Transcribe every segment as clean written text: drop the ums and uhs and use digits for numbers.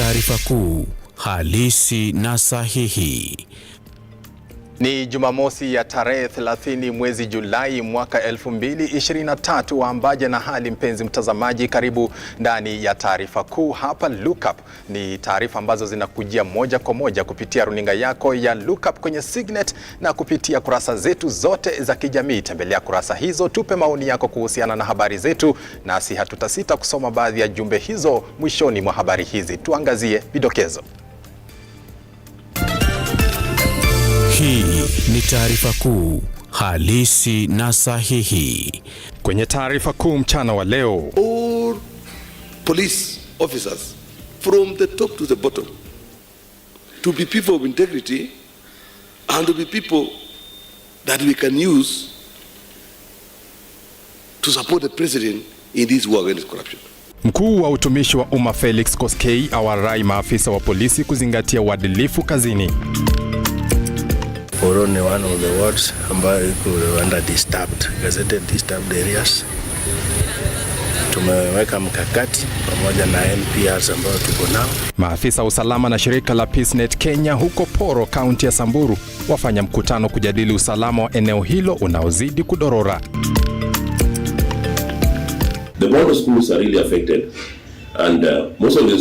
taarifa kuu, halisi na sahihi. Ni Jumamosi ya tarehe 30 mwezi Julai mwaka 2023. Waambaje na hali mpenzi mtazamaji, karibu ndani ya taarifa kuu hapa Lookup. Ni taarifa ambazo zinakujia moja kwa moja kupitia runinga yako ya Lookup kwenye Signet na kupitia kurasa zetu zote za kijamii. Tembelea kurasa hizo, tupe maoni yako kuhusiana na habari zetu, nasi hatutasita kusoma baadhi ya jumbe hizo mwishoni mwa habari hizi. Tuangazie vidokezo. Hii ni taarifa kuu, halisi na sahihi. Kwenye taarifa kuu mchana wa leo, all police officers from the top to the bottom to be people of integrity and to be people that we can use to support the president in this war against corruption. Mkuu wa utumishi wa umma Felix Koskei awarai maafisa wa polisi kuzingatia uadilifu kazini. Poro ni one of the wards ambayo iko under gazetted disturbed areas. Tumeweka mkakati pamoja na NPRs ambao tuko nao. Maafisa usalama na shirika la PeaceNet Kenya huko Poro, kaunti ya Samburu, wafanya mkutano kujadili usalama wa eneo hilo unaozidi kudorora. The Poro schools are really affected, and most of the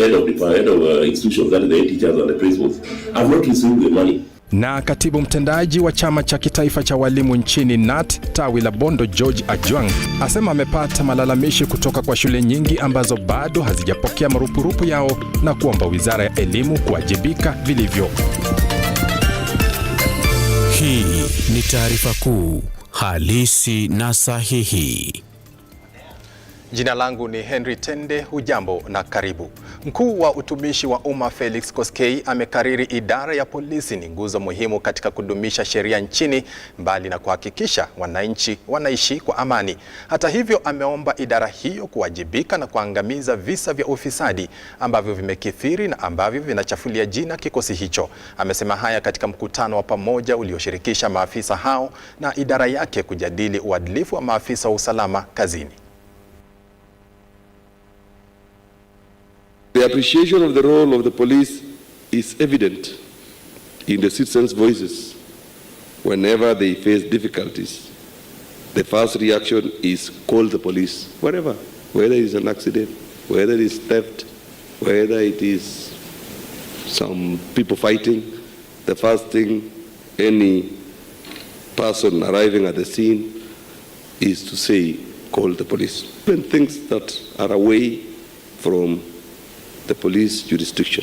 head of institutions, that is the teachers and the principals, have not received the money. Na katibu mtendaji wa chama cha kitaifa cha walimu nchini NAT tawi la Bondo, George Ajwang, asema amepata malalamishi kutoka kwa shule nyingi ambazo bado hazijapokea marupurupu yao na kuomba Wizara ya Elimu kuwajibika vilivyo. Hii ni taarifa kuu, halisi na sahihi. Jina langu ni Henry Tende, hujambo na karibu. Mkuu wa utumishi wa umma Felix Koskei amekariri idara ya polisi ni nguzo muhimu katika kudumisha sheria nchini, mbali na kuhakikisha wananchi wanaishi kwa amani. Hata hivyo, ameomba idara hiyo kuwajibika na kuangamiza visa vya ufisadi ambavyo vimekithiri na ambavyo vinachafulia jina kikosi hicho. Amesema haya katika mkutano wa pamoja ulioshirikisha maafisa hao na idara yake kujadili uadilifu wa maafisa wa usalama kazini. The appreciation of the role of the police is evident in the citizens' voices whenever they face difficulties. The first reaction is call the police, wherever, whether it is an accident, whether it is theft, whether it is some people fighting. The first thing any person arriving at the scene is to say, call the police. Even things that are away from the police jurisdiction,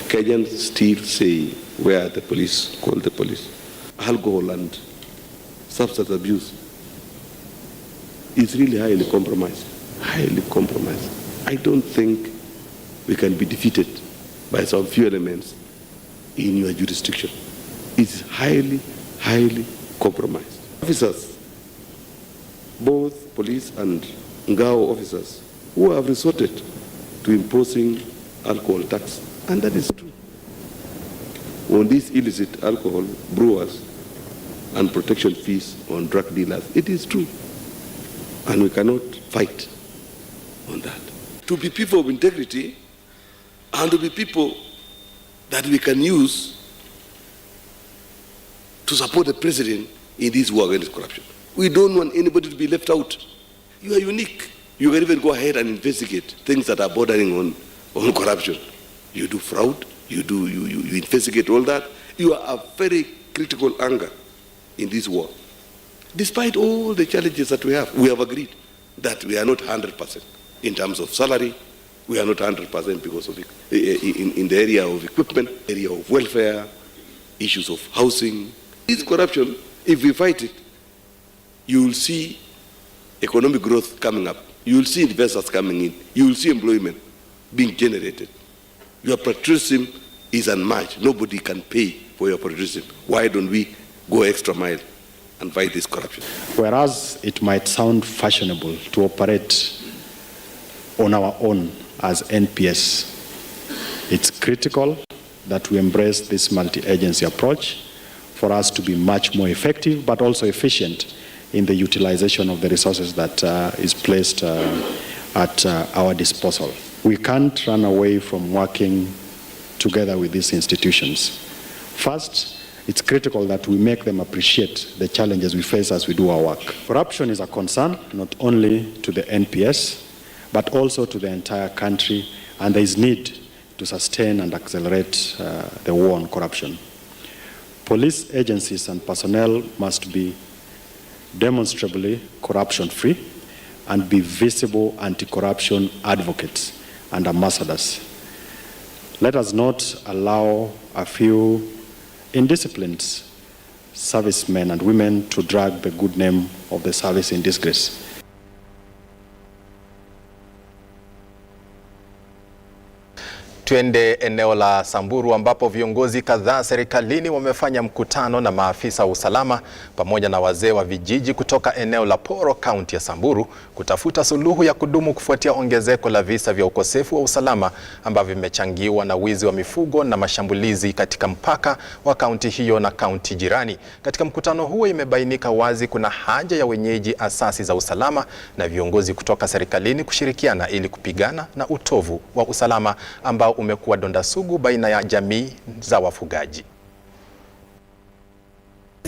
Kenyans still say where the police, call the police. Alcohol and substance abuse is really highly compromised. Highly compromised. I don't think we can be defeated by some few elements in your jurisdiction. It's highly, highly compromised. Officers, both police and Ngao officers, who have resorted to imposing alcohol tax, and that is true. On these illicit alcohol brewers and protection fees on drug dealers, it is true. And we cannot fight on that. To be people of integrity and to be people that we can use to support the president in this war against corruption. We don't want anybody to be left out. You are unique. You can even go ahead and investigate things that are bordering on corruption. You do fraud, you investigate all that. You are a very critical anchor in this war. Despite all the challenges that we have agreed that we are not 100% in terms of salary. We are not 100% because of in the area of equipment, area of welfare, issues of housing. This corruption, if we fight it, you will see economic growth coming up. You will see investors coming in. You will see employment being generated. Your patriotism is unmatched. Nobody can pay for your patriotism. Why don't we go extra mile and fight this corruption? Whereas it might sound fashionable to operate on our own as NPS, it's critical that we embrace this multi-agency approach for us to be much more effective but also efficient in the utilization of the resources that is placed at our disposal. We can't run away from working together with these institutions. First, it's critical that we make them appreciate the challenges we face as we do our work. Corruption is a concern not only to the NPS, but also to the entire country, and there is need to sustain and accelerate the war on corruption. Police agencies and personnel must be demonstrably corruption-free and be visible anti-corruption advocates and ambassadors. Let us not allow a few indisciplined servicemen and women to drag the good name of the service in disgrace. Tuende eneo la Samburu ambapo viongozi kadhaa serikalini wamefanya mkutano na maafisa wa usalama pamoja na wazee wa vijiji kutoka eneo la Poro, kaunti ya Samburu kutafuta suluhu ya kudumu kufuatia ongezeko la visa vya ukosefu wa usalama ambavyo vimechangiwa na wizi wa mifugo na mashambulizi katika mpaka wa kaunti hiyo na kaunti jirani. Katika mkutano huo imebainika wazi kuna haja ya wenyeji, asasi za usalama na viongozi kutoka serikalini kushirikiana ili kupigana na utovu wa usalama ambao umekuwa donda sugu baina ya jamii za wafugaji.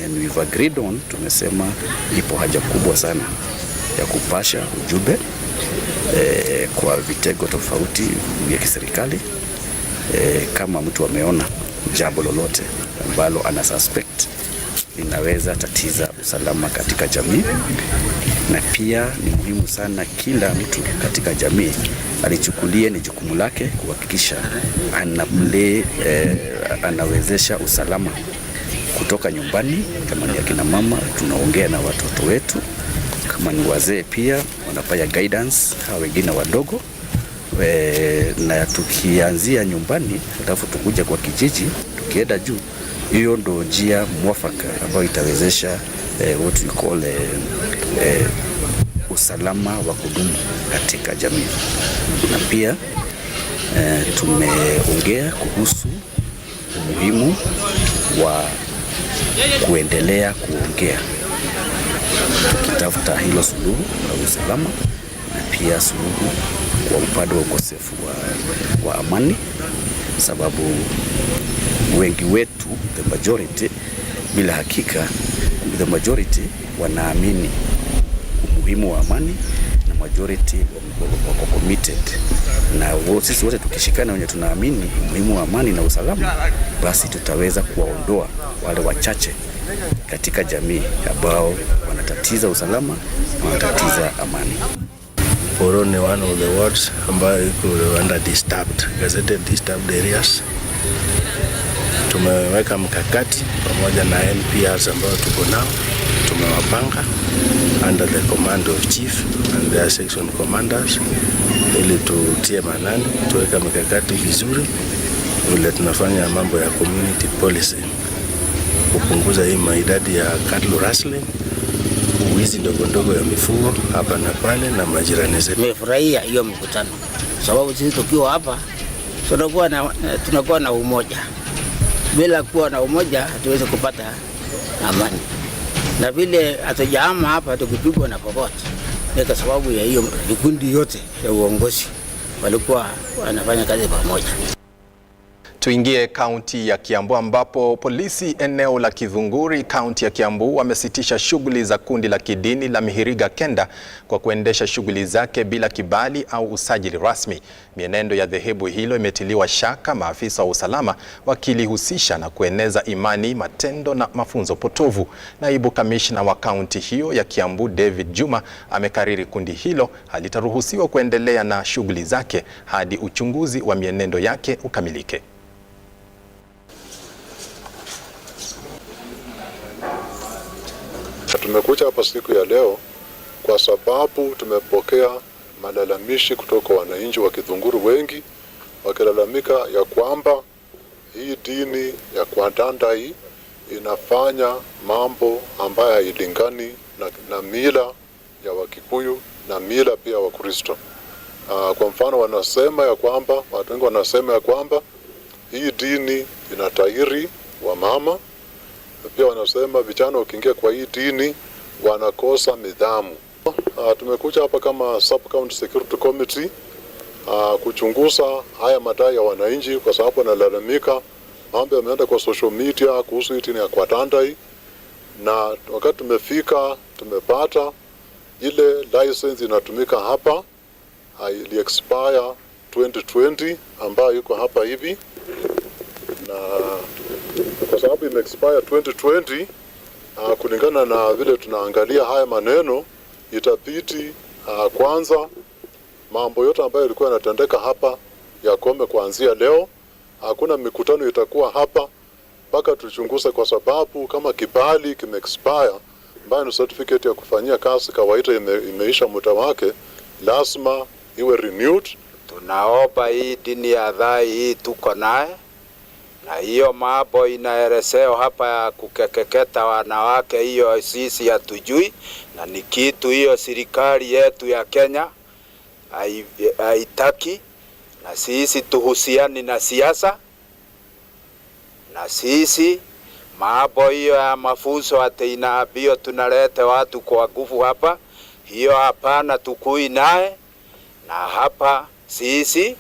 And we've agreed on, tumesema ipo haja kubwa sana ya kupasha ujumbe kwa vitego tofauti vya kiserikali kama mtu ameona jambo lolote ambalo ana suspect linaweza tatiza usalama katika jamii, na pia ni muhimu sana kila mtu katika jamii alichukulie ni jukumu lake kuhakikisha anawezesha usalama kutoka nyumbani. Kama ni akina mama, tunaongea na watoto wetu. Kama ni wazee pia wanapaya guidance hawa wengine wadogo, na tukianzia nyumbani alafu tukuja kwa kijiji tukienda juu, hiyo ndo njia mwafaka ambayo itawezesha what we call usalama wa kudumu katika jamii. Na pia tumeongea kuhusu umuhimu wa kuendelea kuongea tukitafuta hilo suluhu la usalama, na pia suluhu kwa upande wa ukosefu wa amani, sababu wengi wetu, the majority, bila hakika the majority wanaamini umuhimu wa amani, na majority wako committed. Na sisi wote tukishikana wenye tunaamini umuhimu wa amani na usalama, basi tutaweza kuwaondoa wale wachache katika jamii ambao wanatatiza usalama, wanatatiza amani. Poro ni one of the wards ambayo iko under disturbed, gazetted disturbed areas. Tumeweka mkakati pamoja na NPRs ambao tuko nao, tumewapanga under the command of chief and their section commanders, ili tutie manani, tuweka mikakati vizuri vile tunafanya mambo ya community policy, kupunguza hii maidadi ya cattle rustling, wizi ndogo ya mifugo hapa na pale na majirani zetu. Nimefurahia hiyo mkutano sababu sisi tukiwa hapa tunakuwa na umoja. Bila kuwa na umoja hatuwezi kupata amani. Na vile hatujaama hapa tukipigwa na popote, ni kwa sababu ya hiyo vikundi yote ya uongozi walikuwa wanafanya kazi pamoja. Tuingie kaunti ya Kiambu ambapo polisi eneo la Kidhunguri kaunti ya Kiambu wamesitisha shughuli za kundi la kidini la Mihiriga Kenda kwa kuendesha shughuli zake bila kibali au usajili rasmi. Mienendo ya dhehebu hilo imetiliwa shaka, maafisa wa usalama wakilihusisha na kueneza imani, matendo na mafunzo potovu. Naibu kamishna wa kaunti hiyo ya Kiambu David Juma amekariri kundi hilo halitaruhusiwa kuendelea na shughuli zake hadi uchunguzi wa mienendo yake ukamilike. Tumekuja hapa siku ya leo kwa sababu tumepokea malalamishi kutoka wananchi wa Kidhunguri wengi wakilalamika ya kwamba hii dini ya Kwandanda hii inafanya mambo ambayo hailingani na mila ya Wakikuyu na mila pia wa Kristo. Kwa mfano wanasema ya kwamba, watu wengi wanasema ya kwamba hii dini inatahiri wa mama. Pia wanasema vijana ukiingia kwa hii dini wanakosa nidhamu. Tumekuja hapa kama Sub County Security Committee kuchunguza haya madai ya wananchi, kwa sababu wanalalamika mambo yameenda kwa social media kuhusu hii ya kwa Tandai, na wakati tumefika tumepata ile license inatumika hapa ili expire 2020 ambayo iko hapa hivi, na kwa sababu ime expire 2020 kulingana na vile tunaangalia haya maneno, itabidi kwanza mambo yote ambayo yalikuwa yanatendeka hapa yakome kuanzia leo. Hakuna mikutano itakuwa hapa mpaka tuchunguze, kwa sababu kama kibali kime expire ambayo ni certificate ya kufanyia kazi kawaida imeisha muda wake, lazima iwe renewed. Tunaomba hii dini ya dhai hii tuko naye, na hiyo mambo inaelezeo hapa ya kukekeketa wanawake, hiyo sisi hatujui, na ni kitu hiyo serikali yetu ya Kenya haitaki, na sisi tuhusiani na siasa, na sisi mambo hiyo ya mafunzo ati inaambio tunalete watu kwa nguvu hapa, hiyo hapana, tukui naye. Na hapa sisi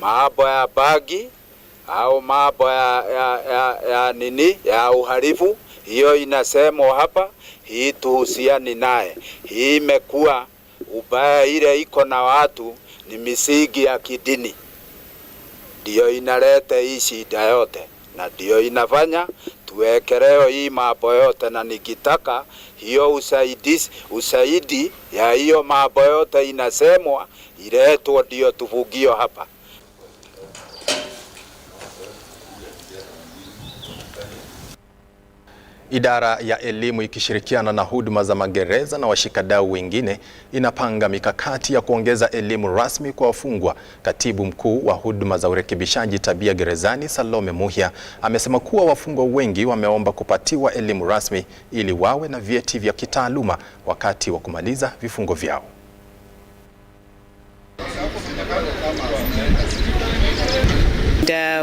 mambo ya bagi au mambo ya nini ya uhalifu, hiyo inasemwa hapa, hii tuhusiani naye. Hii imekuwa ubaya, ile iko na watu ni misingi ya kidini, ndio inaleta hii shida yote, na ndio inafanya tuwekeleo hii mambo yote. Na nikitaka hiyo usaidi ya hiyo mambo yote inasemwa iletwe, ndio tufugio hapa. Idara ya elimu ikishirikiana na huduma za magereza na washikadau wengine inapanga mikakati ya kuongeza elimu rasmi kwa wafungwa. Katibu mkuu wa huduma za urekebishaji tabia gerezani Salome Muhia amesema kuwa wafungwa wengi wameomba kupatiwa elimu rasmi ili wawe na vyeti vya kitaaluma wakati wa kumaliza vifungo vyao.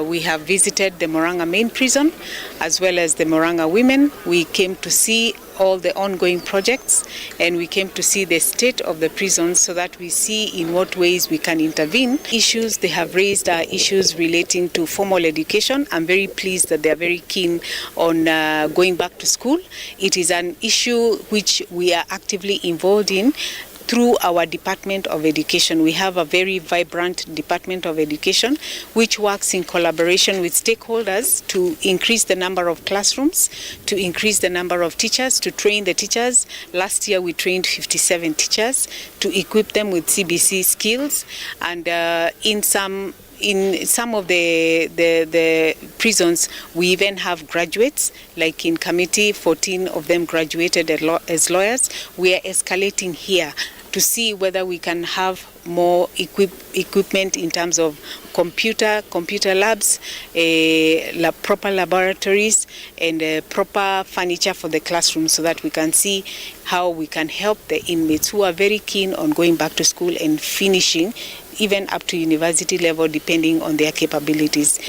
We have visited the Murang'a main prison as well as the Murang'a women. We came to see all the ongoing projects, and we came to see the state of the prisons so that we see in what ways we can intervene. Issues they have raised are issues relating to formal education. I'm very pleased that they are very keen on going back to school. It is an issue which we are actively involved in through our Department of Education. We have a very vibrant Department of Education which works in collaboration with stakeholders to increase the number of classrooms, to increase the number of teachers, to train the teachers. Last year we trained 57 teachers to equip them with CBC skills, and in some of the prisons we even have graduates, like in committee 14 of them graduated as lawyers. We are escalating here to see whether we can have more equipment in terms of computer labs, proper laboratories, and proper furniture for the classroom, so that we can see how we can help the inmates who are very keen on going back to school and finishing even up to university level, depending on their capabilities.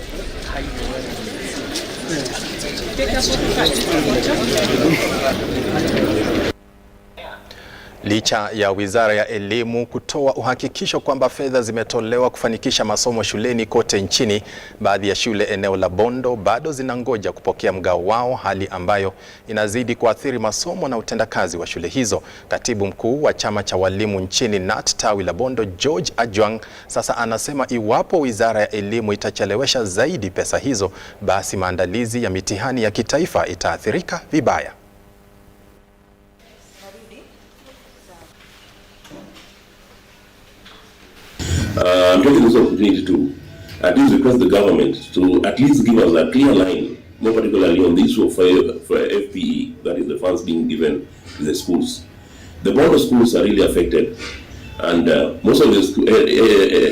Licha ya Wizara ya Elimu kutoa uhakikisho kwamba fedha zimetolewa kufanikisha masomo shuleni kote nchini, baadhi ya shule eneo la Bondo bado zinangoja kupokea mgao wao, hali ambayo inazidi kuathiri masomo na utendakazi wa shule hizo. Katibu mkuu wa chama cha walimu nchini NAT tawi la Bondo, George Ajwang, sasa anasema iwapo Wizara ya Elimu itachelewesha zaidi pesa hizo, basi maandalizi ya mitihani ya kitaifa itaathirika vibaya. I'm taking this opportunity to at least request the government to at least give us a clear line, more particularly on the issue of for FPE, that is the funds being given to the schools. The Bondo schools are really affected, and most of the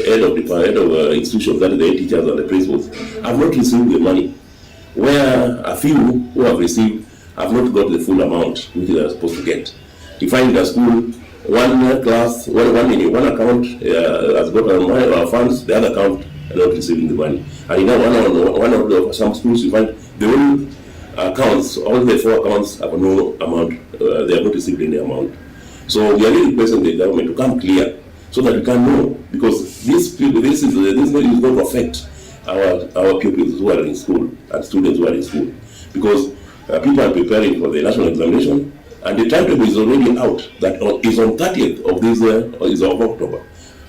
head of institutions, that is the teachers and the principals, have not received the money, where a few who have received have not got the full amount which they are supposed to get. You find the school, one class, one account has got our funds, the other account are not receiving the money. And you know, one of some schools you find the only accounts, all the 4 accounts have no amount, they have not received any amount. So we are really requesting the government to come clear so that we can know, because this is going to affect our pupils who are in school and students who are in school, because people are preparing for the national examination, and the timetable is already out. That is on 30th of this is of October.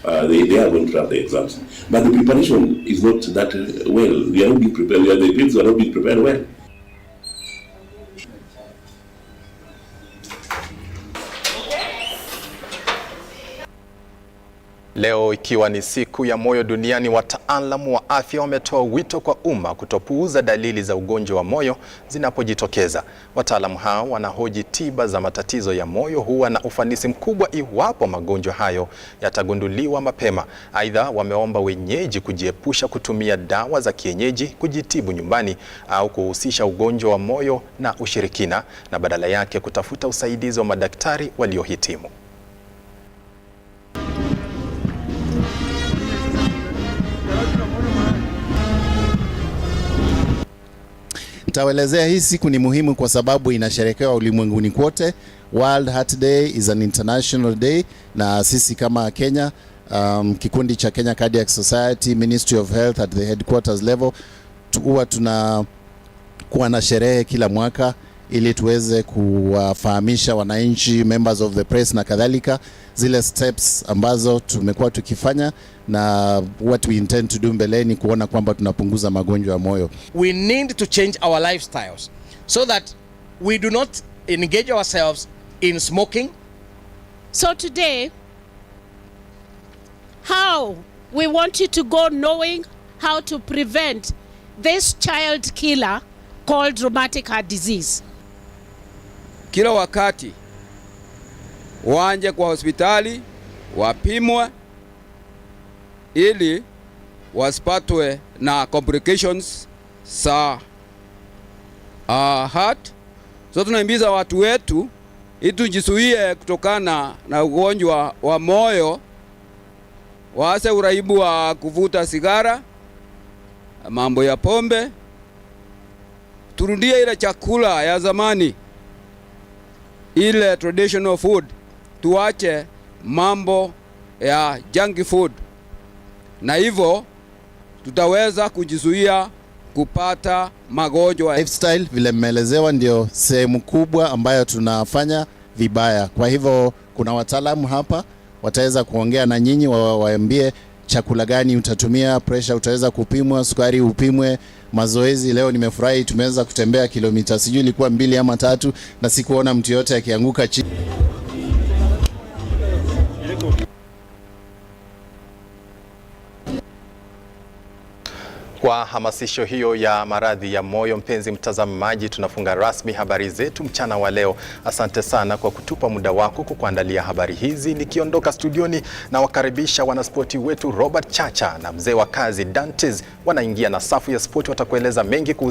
They are going to have the exams, but the preparation is not that well. We are not being prepared. The kids are not being prepared well. Leo ikiwa ni siku ya moyo duniani, wataalamu wa afya wametoa wito kwa umma kutopuuza dalili za ugonjwa wa moyo zinapojitokeza. Wataalamu hao wanahoji tiba za matatizo ya moyo huwa na ufanisi mkubwa iwapo magonjwa hayo yatagunduliwa mapema. Aidha, wameomba wenyeji kujiepusha kutumia dawa za kienyeji kujitibu nyumbani au kuhusisha ugonjwa wa moyo na ushirikina, na badala yake kutafuta usaidizi wa madaktari waliohitimu. Nitawaelezea hii siku ni muhimu kwa sababu inasherekewa ulimwenguni kote. World Heart Day is an international day, na sisi kama Kenya, kikundi cha Kenya Cardiac Society, Ministry of Health at the headquarters level, huwa tunakuwa na sherehe kila mwaka ili tuweze kuwafahamisha wananchi, members of the press na kadhalika, zile steps ambazo tumekuwa tukifanya na what we intend to do mbeleni kuona kwamba tunapunguza magonjwa ya moyo. We need to change our lifestyles so that we do not engage ourselves in smoking. So today, how we want you to go knowing how to prevent this child killer called rheumatic heart disease. Kila wakati waanje kwa hospitali wapimwe ili wasipatwe na complications za heart. So tunahimiza watu wetu ili tujizuie kutokana na ugonjwa wa moyo, waase uraibu wa kuvuta sigara, mambo ya pombe, turudie ile chakula ya zamani, ile traditional food, tuache mambo ya junk food, na hivyo tutaweza kujizuia kupata magonjwa. Lifestyle vile mmeelezewa ndio sehemu kubwa ambayo tunafanya vibaya. Kwa hivyo kuna wataalamu hapa wataweza kuongea na nyinyi, waambie chakula gani utatumia, pressure utaweza kupimwa, sukari upimwe, mazoezi. Leo nimefurahi tumeweza kutembea kilomita sijui ilikuwa 2 ama 3 na sikuona mtu yote akianguka chini. Kwa hamasisho hiyo ya maradhi ya moyo, mpenzi mtazamaji, tunafunga rasmi habari zetu mchana wa leo. Asante sana kwa kutupa muda wako kukuandalia habari hizi. Nikiondoka studioni na wakaribisha wanaspoti wetu Robert Chacha na mzee wa kazi Dantes, wanaingia na safu ya spoti, watakueleza mengi kuhusu